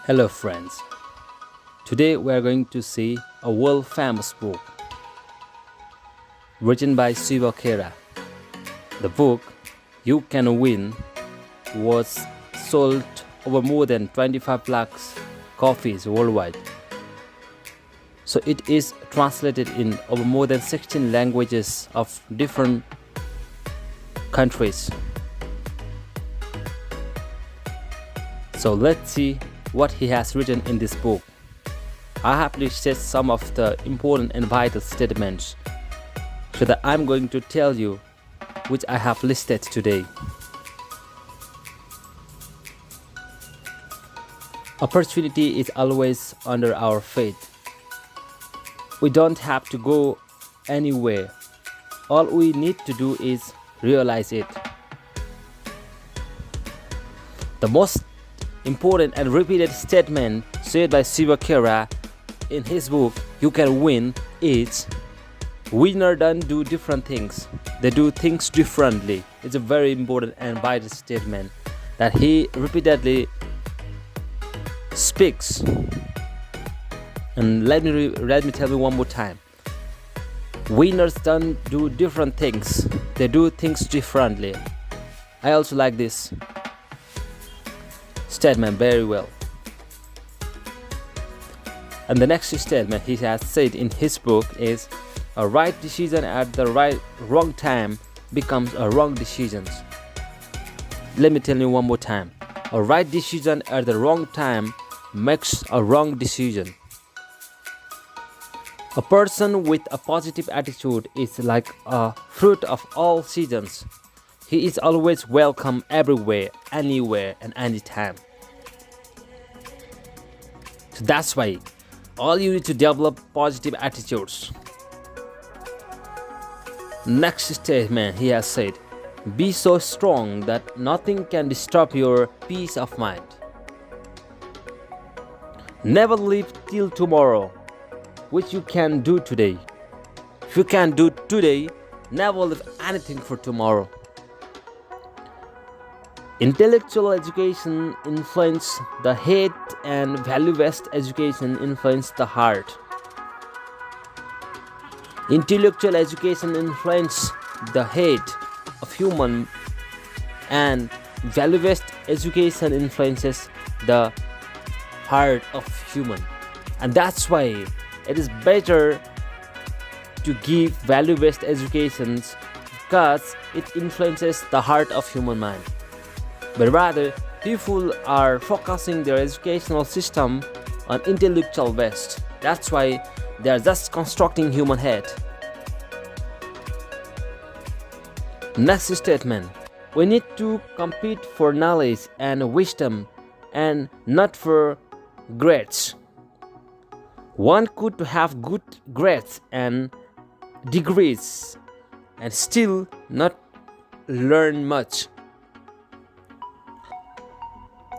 Hello, friends. Today we are going to see a world famous book written by Shiva Khera. The book, You Can Win, was sold over more than 25 lakhs copies worldwide. So it is translated in over more than 16 languages of different countries. So let's see what he has written in this book. I have listed some of the important and vital statements so that I'm going to tell you which I have listed today. Opportunity is always under our feet. We don't have to go anywhere. All we need to do is realize it. The most important and repeated statement said by Shiva Khera in his book You Can Win is winners don't do different things, they do things differently. It's a very important and vital statement that he repeatedly speaks. And let me tell you one more time. Winners don't do different things, they do things differently. I also like this statement very well. And the next statement he has said in his book is a right decision at the wrong time becomes a wrong decision. Let me tell you one more time. A right decision at the wrong time makes a wrong decision. A person with a positive attitude is like a fruit of all seasons. He is always welcome everywhere, anywhere, and anytime. So that's why all you need to develop positive attitudes. Next statement he has said, be so strong that nothing can disturb your peace of mind. Never live till tomorrow, which you can do today. If you can do today, never leave anything for tomorrow. Intellectual education influences the head and value-based education influences the heart. Intellectual education influences the head of human and value-based education influences the heart of human. And that's why it is better to give value-based educations because it influences the heart of human mind. But rather, people are focusing their educational system on intellectual based. That's why they are just constructing human head. Next statement. We need to compete for knowledge and wisdom and not for grades. One could have good grades and degrees and still not learn much.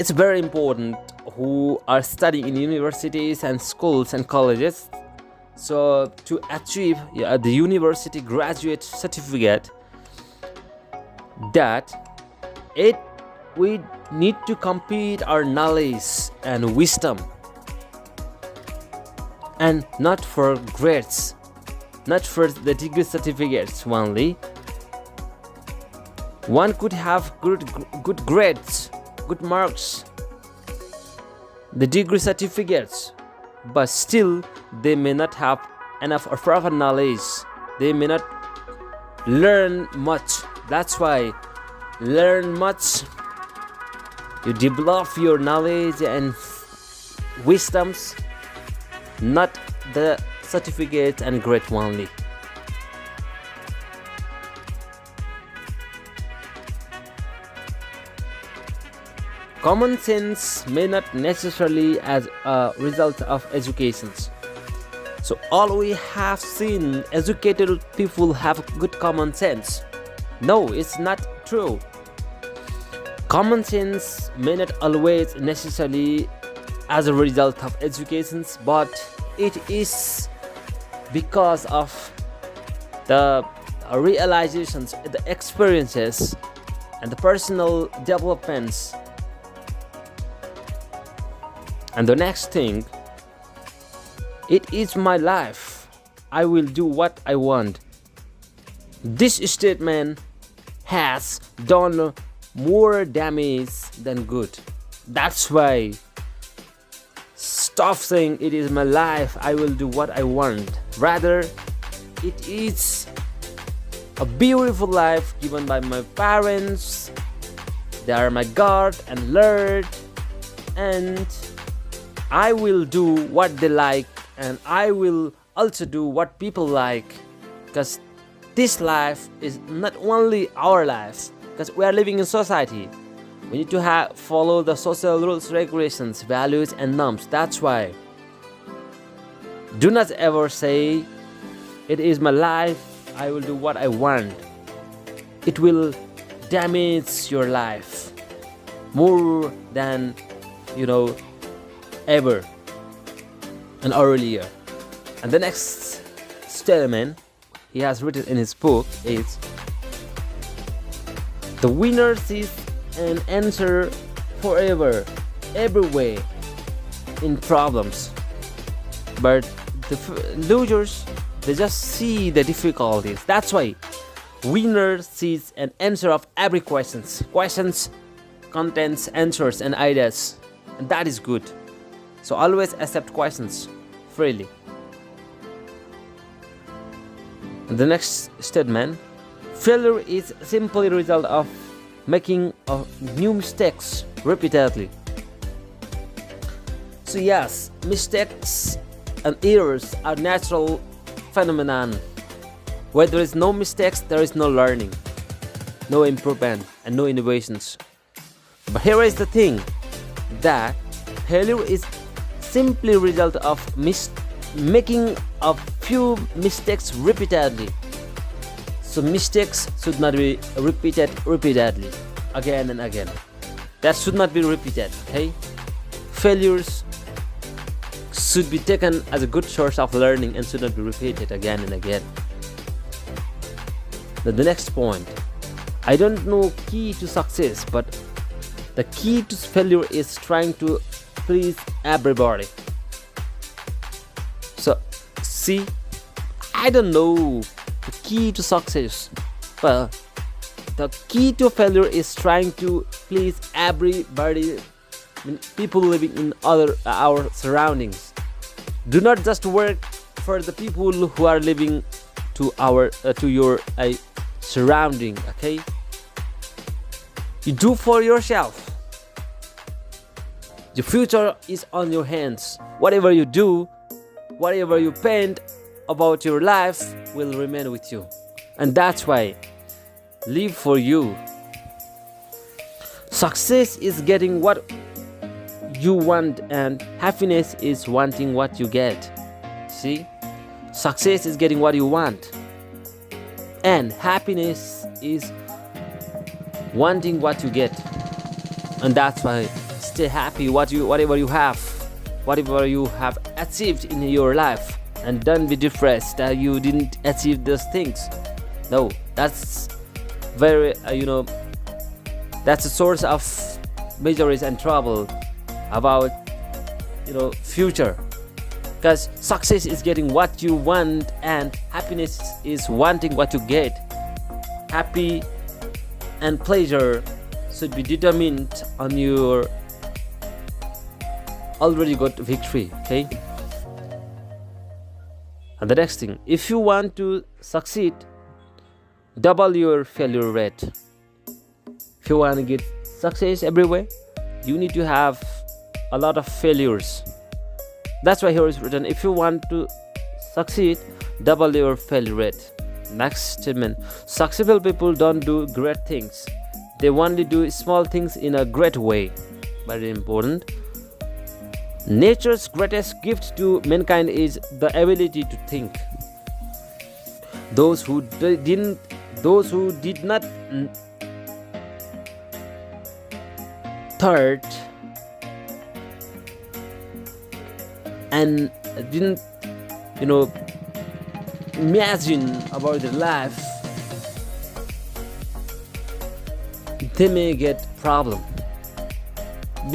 It's very important who are studying in universities and schools and colleges. So to achieve the university graduate certificate, that we need to compete our knowledge and wisdom and not for grades, not for the degree certificates only. One could have good grades, good marks, the degree certificates, but still they may not have enough or proper knowledge. They may not learn much. That's why learn much. You develop your knowledge and wisdoms, not the certificates and grade only. Common sense may not necessarily as a result of educations. So all we have seen educated people have good common sense. No, it's not true. Common sense may not always necessarily as a result of educations, but it is because of the realizations, the experiences, and the personal developments And the next thing, it is my life. I will do what I want. This statement has done more damage than good. That's why stop saying it is my life, I will do what I want. Rather, it is a beautiful life given by my parents. They are my God and Lord, and I will do what they like, and I will also do what people like, because this life is not only our life, because we are living in society. We need to follow the social rules, regulations, values, and norms. That's why do not ever say it is my life, I will do what I want. It will damage your life more than ever and earlier. And the next statement he has written in his book is, the winner sees an answer forever, everywhere in problems, but the losers, they just see the difficulties. That's why winner sees an answer of every questions, contents, answers, and ideas, and that is good. So always accept questions freely. And the next statement, failure is simply a result of making new mistakes repeatedly. So yes, mistakes and errors are natural phenomenon. Where there is no mistakes, there is no learning, no improvement, and no innovations. But here is the thing, that failure is simply a result of making a few mistakes repeatedly. So mistakes should not be repeated repeatedly, again and again. That should not be repeated, okay? Failures should be taken as a good source of learning and should not be repeated again and again. Now the next point, I don't know key to success, but the key to failure is trying to please everybody. So see, I don't know the key to success, but the key to failure is trying to please everybody, people living in our surroundings. Do not just work for the people who are living to your surrounding, okay? You do for yourself. The future is on your hands. Whatever you do, whatever you paint about your life will remain with you. And that's why live for you. Success is getting what you want, and happiness is wanting what you get. See? Success is getting what you want, and happiness is wanting what you get. And that's why stay happy whatever you have achieved in your life, and don't be depressed that you didn't achieve those things. No, that's very that's a source of miseries and trouble about future, because success is getting what you want and happiness is wanting what you get. Happy and pleasure should be determined on your already got victory, okay? And the next thing, if you want to succeed, double your failure rate. If you want to get success everywhere, you need to have a lot of failures. That's why here is written, if you want to succeed, double your failure rate. Next statement, successful people don't do great things, they only do small things in a great way. Very important. Nature's greatest gift to mankind is the ability to think. Those who did not thought and didn't imagine about their life, they may get problem.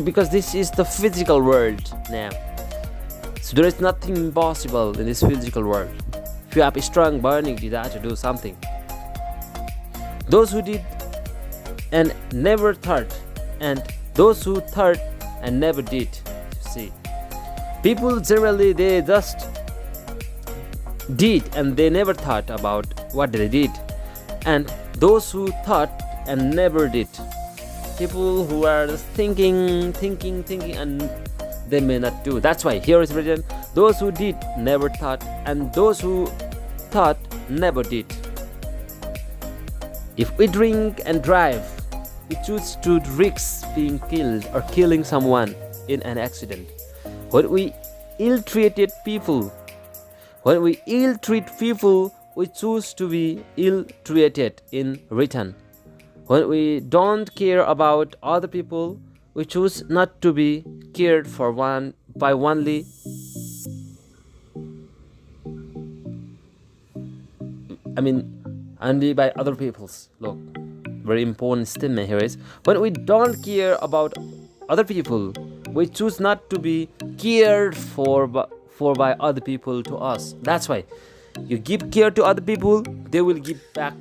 because this is the physical world now. So there is nothing impossible in this physical world. If you have a strong burning desire to do something, those who did and never thought, and those who thought and never did. See, people generally, they just did and they never thought about what they did, and those who thought and never did, people who are just thinking and they may not do. That's why here is written, those who did never thought, and those who thought never did. If we drink and drive, we choose to risk being killed or killing someone in an accident. When we ill-treated people, we choose to be ill-treated in return. When we don't care about other people, we choose not to be cared for only by other people's. Look, very important statement here is, when we don't care about other people, we choose not to be cared for by other people to us. That's why you give care to other people, they will give back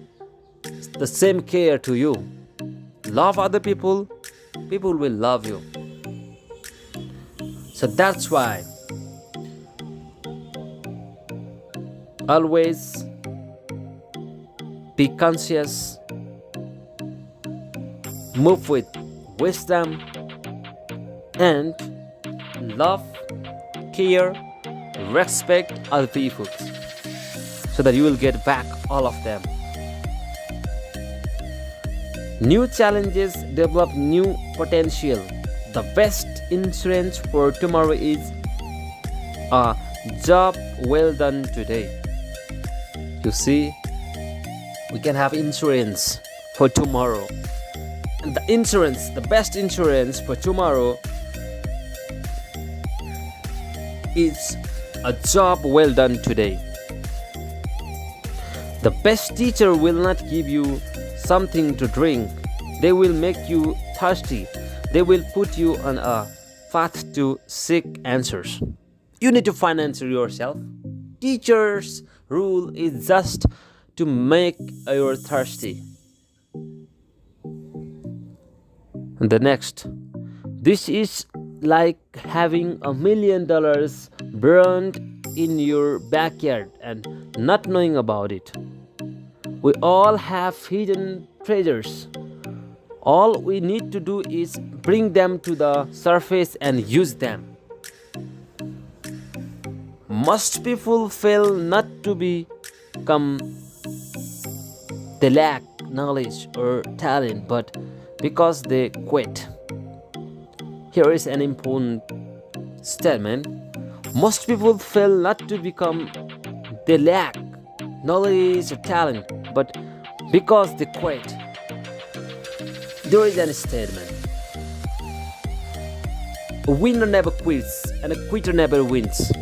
the same care to you. Love other people, people will love you. So that's why always be conscious, move with wisdom, and love, care, respect other people, so that you will get back all of them. New challenges develop new potential. The best insurance for tomorrow is a job well done today. You see, we can have insurance for tomorrow. And the best insurance for tomorrow is a job well done today. The best teacher will not give you something to drink. They will make you thirsty. They will put you on a path to seek answers. You need to find answer yourself. Teacher's rule is just to make you thirsty. And the next, this is like having $1 million burned in your backyard and not knowing about it. We all have hidden treasures. All we need to do is bring them to the surface and use them. Most people fail not to become they lack knowledge or talent, but because they quit. Here is an important statement. Most people fail not to become they lack knowledge or talent, but because they quit. There is a statement. A winner never quits and a quitter never wins.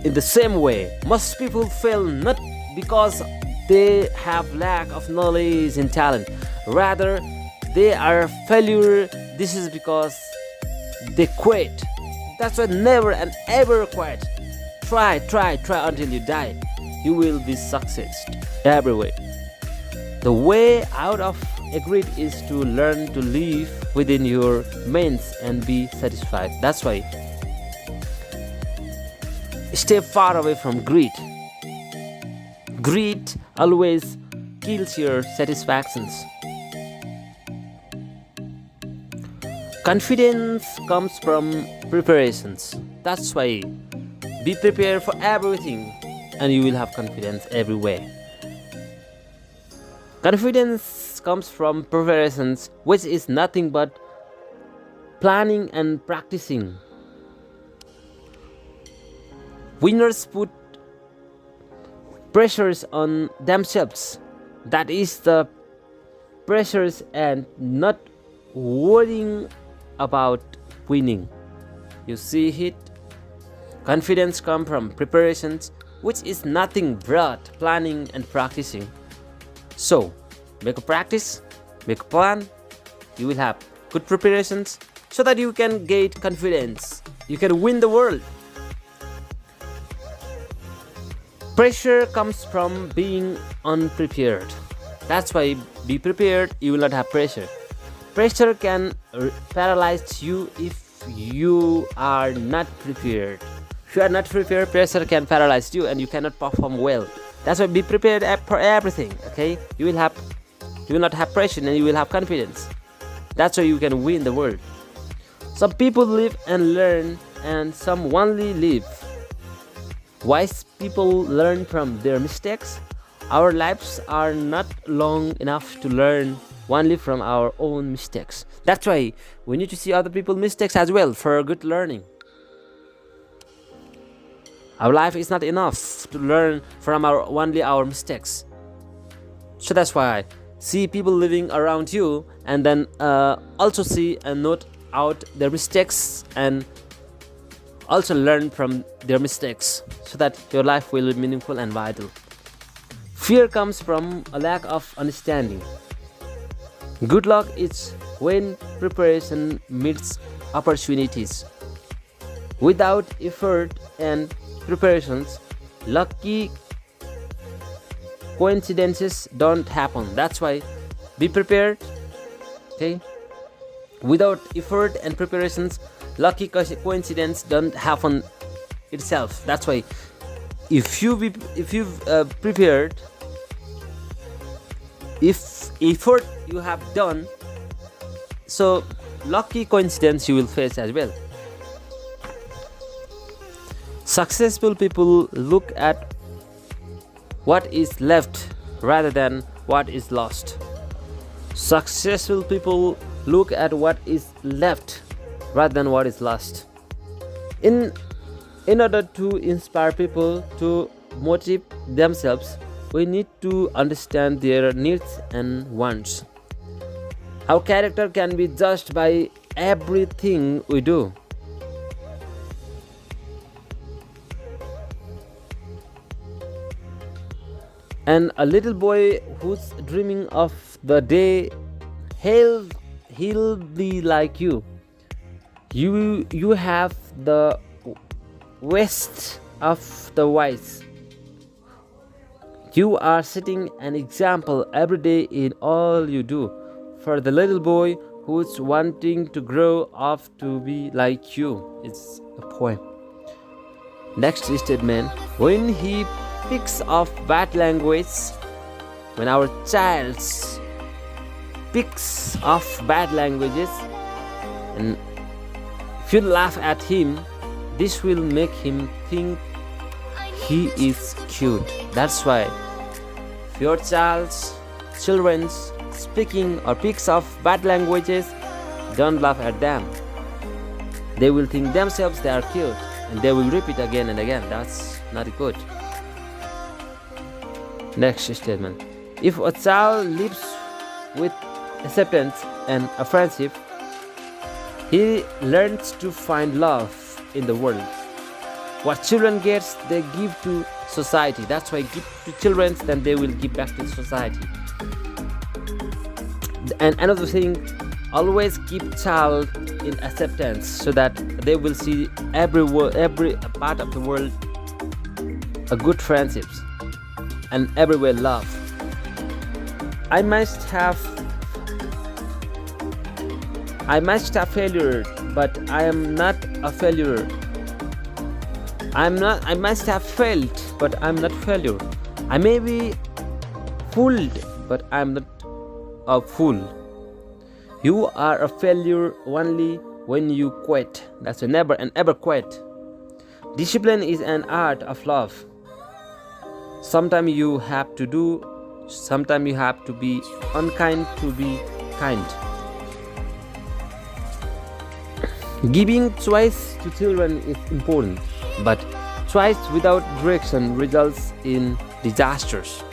In the same way, most people fail not because they have lack of knowledge and talent. Rather, they are failure. This is because they quit. That's why never and ever quit. Try until you die. You will be success every way. The way out of a greed is to learn to live within your means and be satisfied. That's why stay far away from greed. Greed always kills your satisfactions. Confidence comes from preparations. That's why be prepared for everything and you will have confidence everywhere. Confidence comes from preparations, which is nothing but planning and practicing. Winners put pressures on themselves. That is the pressures and not worrying about winning. You see it? Confidence comes from preparations, which is nothing but planning and practicing. So, make a practice, make a plan, you will have good preparations so that you can gain confidence. You can win the world. Pressure comes from being unprepared. That's why be prepared, you will not have pressure. Pressure can paralyze you if you are not prepared. If you are not prepared, pressure can paralyze you and you cannot perform well. That's why be prepared for everything. Okay, you will not have pressure and you will have confidence. That's why you can win the world. Some people live and learn, and some only live. Wise people learn from their mistakes. Our lives are not long enough to learn only from our own mistakes. That's why we need to see other people's mistakes as well for good learning. Our life is not enough to learn from only our mistakes. So that's why see people living around you, and then also see and note out their mistakes and also learn from their mistakes so that your life will be meaningful and vital. Fear comes from a lack of understanding. Good luck is when preparation meets opportunities. Without effort and preparations, lucky coincidences don't happen. That's why be prepared. Okay, without effort and preparations, lucky coincidence don't happen itself. That's why if you've prepared, if effort you have done, so lucky coincidence you will face as well. Successful people look at what is left rather than what is lost. Successful people look at what is left rather than what is lost. In order to inspire people to motivate themselves, we need to understand their needs and wants. Our character can be judged by everything we do. And a little boy who's dreaming of the day he'll be like you. You have the waste of the wise. You are setting an example every day in all you do for the little boy who's wanting to grow up to be like you. It's a poem. Next statement. When he picks up bad language, when our child picks up bad languages, and if you laugh at him, this will make him think he is cute. That's why if your children's speaking or picks up bad languages, don't laugh at them. They will think themselves they are cute and they will repeat again and again. That's not good. Next statement. If a child lives with acceptance and a friendship, he learns to find love in the world. What children get, they give to society. That's why give to children, then they will give back to society. And another thing, always keep child in acceptance so that they will see every part of the world a good friendships and everywhere love. I must have failure, but I am not a failure. I must have failed, but I'm not failure. I may be fooled, but I'm not a fool. You are a failure only when you quit. That's a never and ever quit. Discipline is an art of love. Sometimes you have to be unkind to be kind. Giving choice to children is important, but choice without direction results in disasters.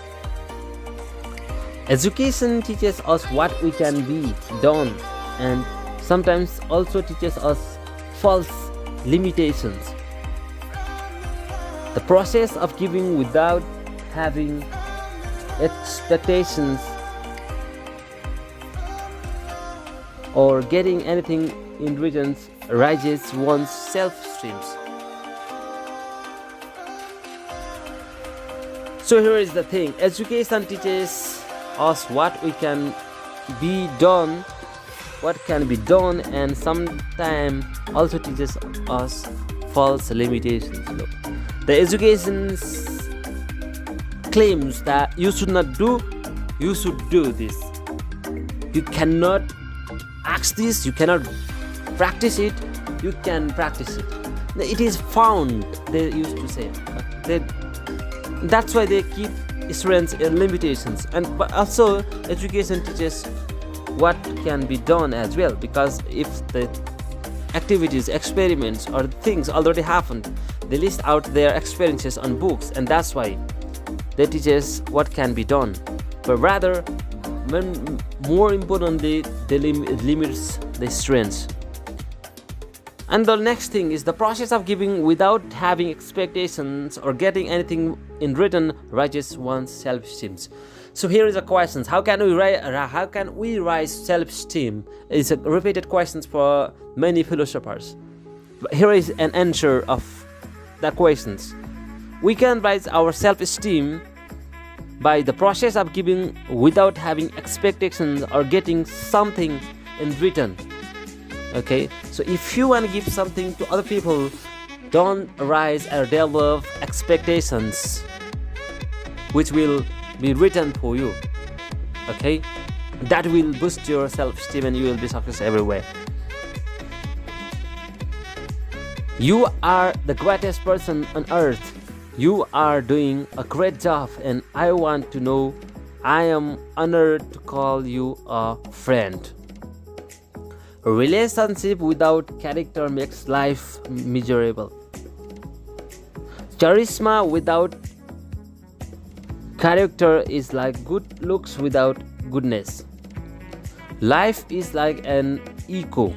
Education teaches us what we can be done and sometimes also teaches us false limitations. The process of giving without having or getting anything in return raises one's self-esteem. So here is the thing: education teaches us what can be done, and sometimes also teaches us false limitations. The education claims that you should not do, you should do this. You cannot ask this, you cannot practice it, you can practice it. It is found, they used to say. That's why they keep students in limitations. But also education teaches what can be done as well, because if the activities, experiments, or things already happened, they list out their experiences on books, and that's why they teach us what can be done. But rather, more importantly, they limits the strengths. And the next thing is the process of giving without having expectations or getting anything in return raises one's self-esteem. So here is a question: How can we rise self-esteem? It's a repeated question for many philosophers. But here is an answer of the questions. We can rise our self-esteem by the process of giving without having expectations or getting something in return. Okay, so if you want to give something to other people, don't rise or develop expectations which will be written for you. Okay, that will boost your self-esteem and you will be successful everywhere. You are the greatest person on earth. You are doing a great job, and I want to know. I am honored to call you a friend. A relationship without character makes life miserable. Charisma without character is like good looks without goodness. Life is like an echo.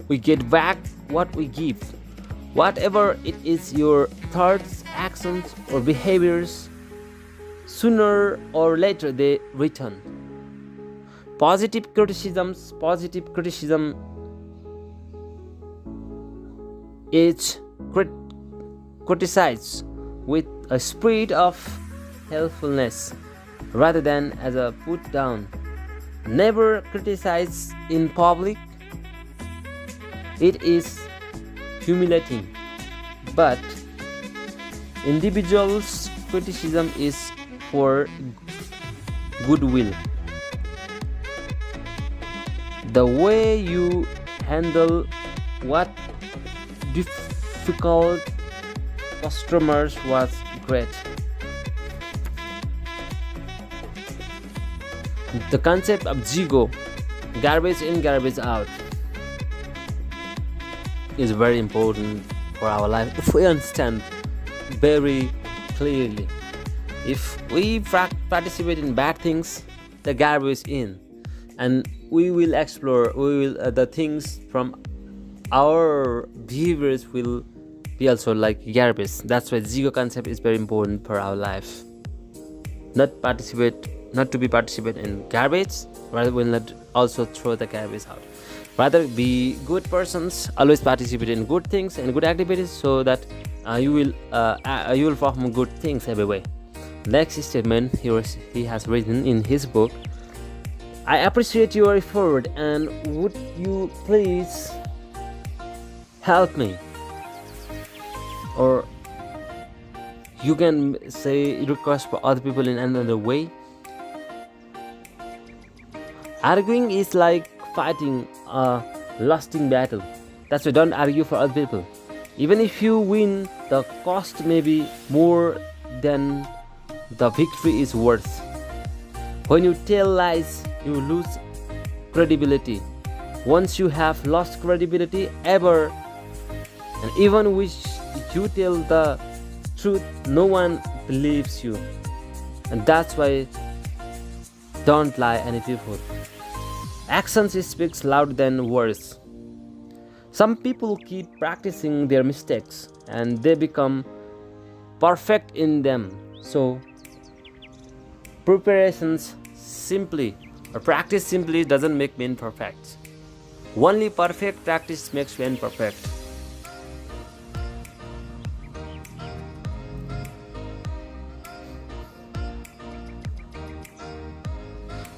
We get back what we give. Whatever it is, your thoughts, actions, or behaviors, sooner or later they return. Positive criticism is criticized with a spirit of helpfulness rather than as a put down. Never criticize in public. It is humiliating, but individuals' criticism is for goodwill. The way you handle what difficult customers was great. The concept of Zigo, garbage in, garbage out, is very important for our life if we understand very clearly. If we participate in bad things, the garbage in, and we will explore, the things from our behaviors will be also like garbage. That's why Zigo concept is very important for our life. Not to be participate in garbage, rather will not also throw the garbage out. Rather be good persons, always participate in good things and good activities, so that you will perform good things everywhere. Next statement he has written in his book: I appreciate your effort, and would you please help me? Or you can say request for other people in another way. Arguing is like fighting a lasting battle. That's why don't argue for other people. Even if you win, the cost may be more than the victory is worth. When you tell lies, you lose credibility. Once you have lost credibility, and even when you tell the truth, no one believes you. And that's why don't lie any people. Actions speaks louder than words. Some people keep practicing their mistakes and they become perfect in them. So practice simply doesn't make men perfect. Only perfect practice makes man perfect.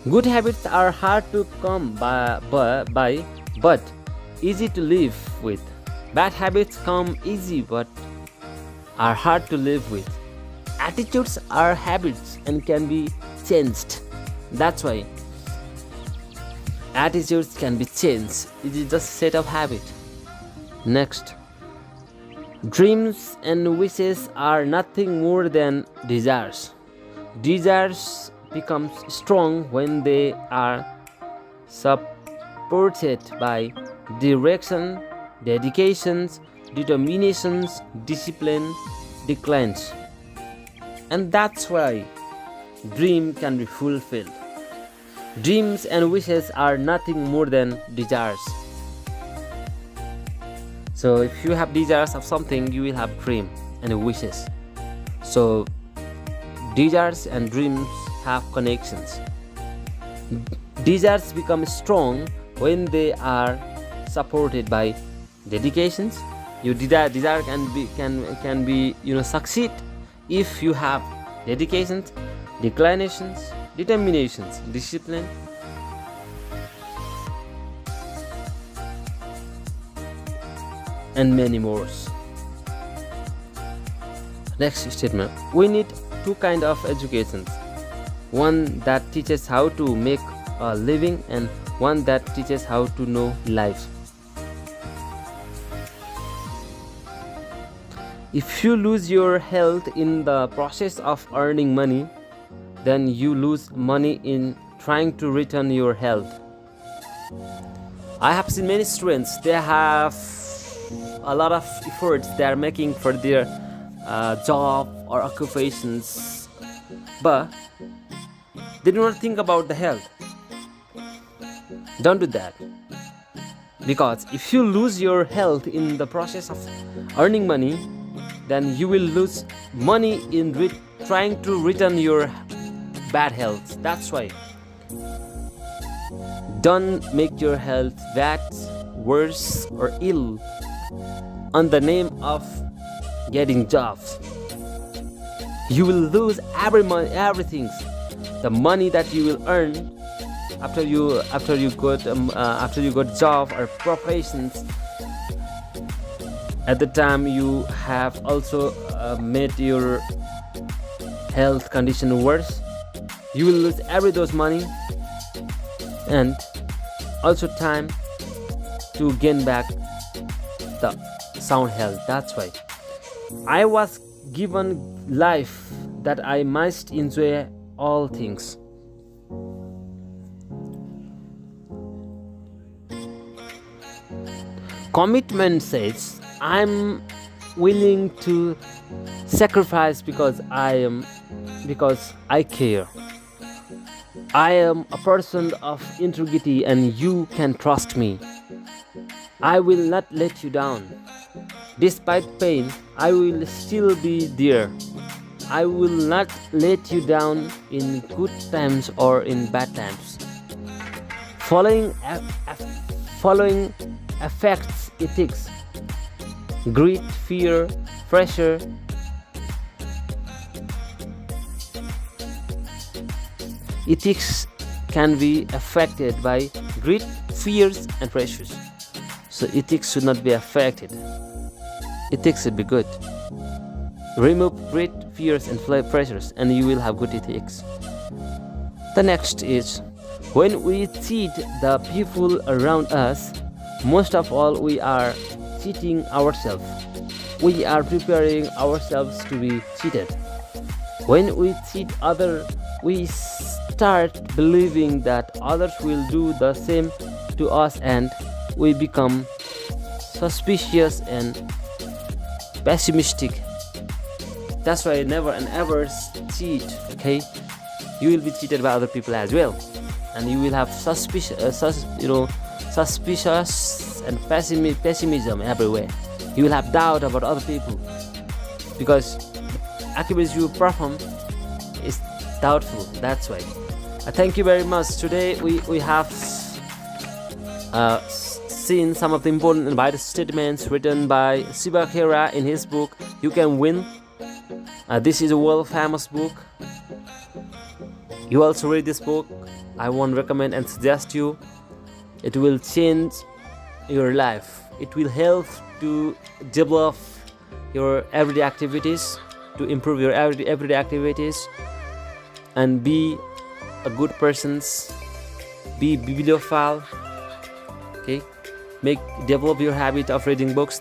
Good habits are hard to come by but easy to live with. Bad habits come easy but are hard to live with. Attitudes are habits and can be changed. That's why attitudes can be changed. It is just a set of habit. Next, dreams and wishes are nothing more than desires. Desires become strong when they are supported by direction, dedications, determinations, discipline, declines. And that's why dream can be fulfilled. Dreams and wishes are nothing more than desires. So if you have desires of something, you will have dream and wishes. So desires and dreams have connections. Desires become strong when they are supported by dedications. Your desire can be succeed if you have dedications, declinations, determinations, discipline. And many more. Next statement. We need two kinds of educations. One that teaches how to make a living and one that teaches how to know life. If you lose your health in the process of earning money, then you lose money in trying to return your health. I have seen many students, they have a lot of efforts they are making for their job or occupations, but they do not think about the health. Don't do that, because if you lose your health in the process of earning money, then you will lose money in trying to return your bad health. That's why don't make your health bad, worse or ill on the name of getting jobs. You will lose everything. The money that you will earn after you got job or professions. At the time you have also made your health condition worse. You will lose those money and also time to gain back the sound health. That's why I was given life that I must enjoy all things. Commitment says I'm willing to sacrifice because I care. I am a person of integrity and you can trust me. I will not let you down. Despite pain, I will still be there. I will not let you down in good times or in bad times. Following affects ethics. Greed, fear, pressure. Ethics can be affected by greed, fears, and pressures. So ethics should not be affected. Ethics should be good. Remove greed, fears, and pressures, and you will have good ethics. The next is when we cheat the people around us, most of all we are cheating ourselves. We are preparing ourselves to be cheated. When we cheat others, we start believing that others will do the same to us and we become suspicious and pessimistic. That's why never and ever cheat, okay? You will be cheated by other people as well, and you will have suspicious and pessimism everywhere. You will have doubt about other people because activities you perform is doubtful. That's why. Thank you very much. Today we have seen some of the important and vital statements written by Shiva Khera in his book You Can Win. This is a world famous book. You also read this book. I won't recommend and suggest you. It will change your life. It will help to develop your everyday activities, to improve your everyday activities, and be a good person. Be bibliophile. Okay, develop your habit of reading books.